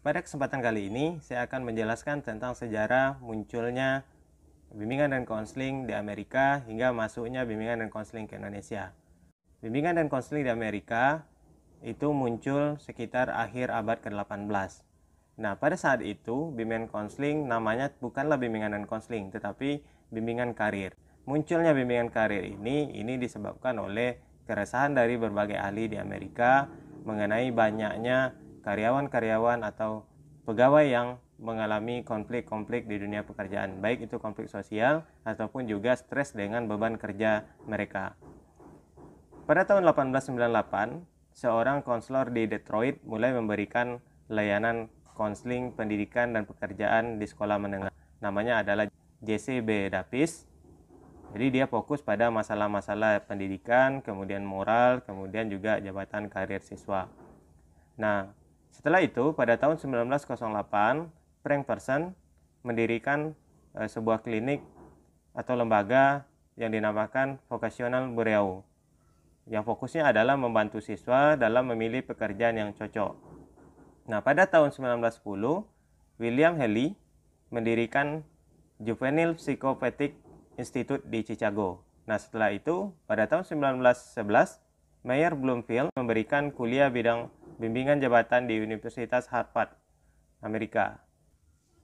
Pada kesempatan kali ini, saya akan menjelaskan tentang sejarah munculnya bimbingan dan konseling di Amerika hingga masuknya bimbingan dan konseling ke Indonesia. Bimbingan dan konseling di Amerika itu muncul sekitar akhir abad ke-18. Nah, pada saat itu, bimbingan konseling namanya bukanlah bimbingan dan konseling, tetapi bimbingan karir. Munculnya bimbingan karir ini disebabkan oleh keresahan dari berbagai ahli di Amerika mengenai banyaknya karyawan-karyawan atau pegawai yang mengalami konflik-konflik di dunia pekerjaan, baik itu konflik sosial ataupun juga stres dengan beban kerja mereka. Pada tahun 1898, seorang konselor di Detroit mulai memberikan layanan konseling pendidikan dan pekerjaan di sekolah menengah. Namanya adalah Jesse B. Davis. Jadi dia fokus pada masalah-masalah pendidikan, kemudian moral, kemudian juga jabatan karir siswa. Nah, setelah itu pada tahun 1908, Frank Person mendirikan sebuah klinik atau lembaga yang dinamakan Vocational Bureau, yang fokusnya adalah membantu siswa dalam memilih pekerjaan yang cocok. Nah, pada tahun 1910, William Haley mendirikan Juvenile Psychopathic Institute di Chicago. Nah, setelah itu, pada tahun 1911, Mayer Bloomfield memberikan kuliah bidang bimbingan jabatan di Universitas Harvard, Amerika.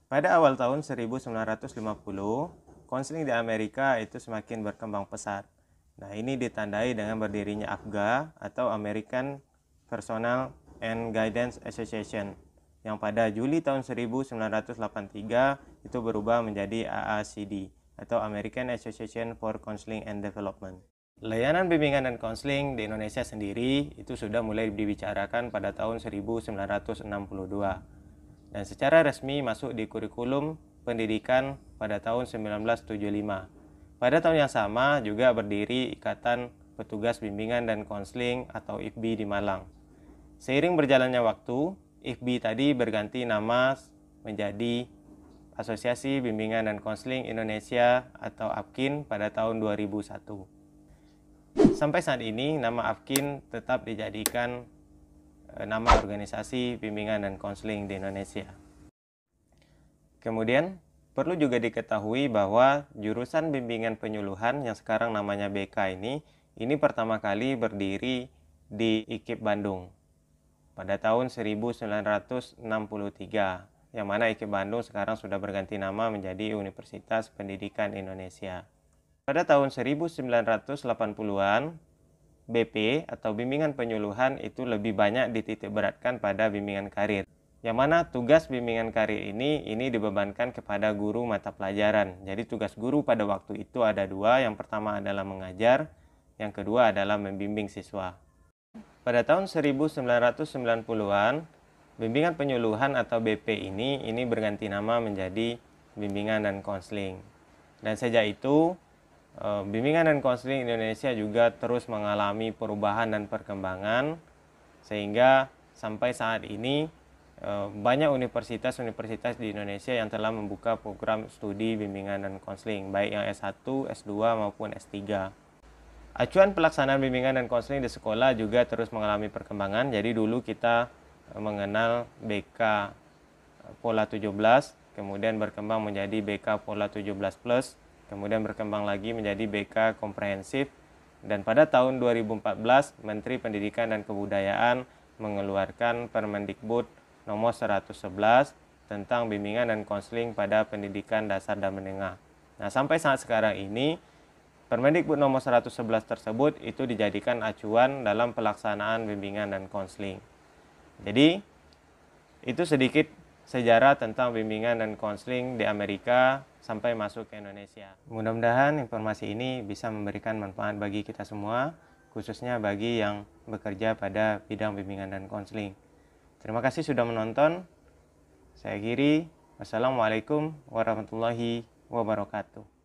Pada awal tahun 1950, konseling di Amerika itu semakin berkembang pesat. Nah, ini ditandai dengan berdirinya APGA atau American Personal and Guidance Association, yang pada Juli tahun 1983 itu berubah menjadi AACD atau American Association for Counseling and Development. Layanan bimbingan dan konseling di Indonesia sendiri itu sudah mulai dibicarakan pada tahun 1962 dan secara resmi masuk di kurikulum pendidikan pada tahun 1975. Pada tahun yang sama juga berdiri Ikatan Petugas Bimbingan dan Konseling atau IPBI di Malang. Seiring berjalannya waktu, IPBI tadi berganti nama menjadi Asosiasi Bimbingan dan Konseling Indonesia atau APKIN pada tahun 2001. Sampai saat ini nama APKIN tetap dijadikan nama organisasi bimbingan dan konseling di Indonesia. Kemudian perlu juga diketahui bahwa jurusan bimbingan penyuluhan yang sekarang namanya BK ini pertama kali berdiri di IKIP Bandung pada tahun 1963, yang mana IKIP Bandung sekarang sudah berganti nama menjadi Universitas Pendidikan Indonesia. Pada tahun 1980-an, BP atau bimbingan penyuluhan itu lebih banyak dititik beratkan pada bimbingan karir, yang mana tugas bimbingan karir ini dibebankan kepada guru mata pelajaran. Jadi tugas guru pada waktu itu ada dua, yang pertama adalah mengajar, yang kedua adalah membimbing siswa. Pada tahun 1990-an, bimbingan penyuluhan atau BP ini berganti nama menjadi bimbingan dan konseling. Dan sejak itu, bimbingan dan konseling Indonesia juga terus mengalami perubahan dan perkembangan, sehingga sampai saat ini banyak universitas-universitas di Indonesia yang telah membuka program studi bimbingan dan konseling, baik yang S1, S2 maupun S3. Acuan pelaksanaan bimbingan dan konseling di sekolah juga terus mengalami perkembangan. Jadi dulu kita mengenal BK Pola 17, kemudian berkembang menjadi BK Pola 17+, kemudian berkembang lagi menjadi BK Komprehensif, dan pada tahun 2014 Menteri Pendidikan dan Kebudayaan mengeluarkan Permendikbud nomor 111 tentang bimbingan dan konseling pada pendidikan dasar dan menengah. Nah, sampai saat sekarang ini Permendikbud nomor 111 tersebut itu dijadikan acuan dalam pelaksanaan bimbingan dan konseling. Jadi, itu sedikit sejarah tentang bimbingan dan konseling di Amerika sampai masuk ke Indonesia. Mudah-mudahan informasi ini bisa memberikan manfaat bagi kita semua, khususnya bagi yang bekerja pada bidang bimbingan dan konseling. Terima kasih sudah menonton. Saya Giri. Wassalamualaikum warahmatullahi wabarakatuh.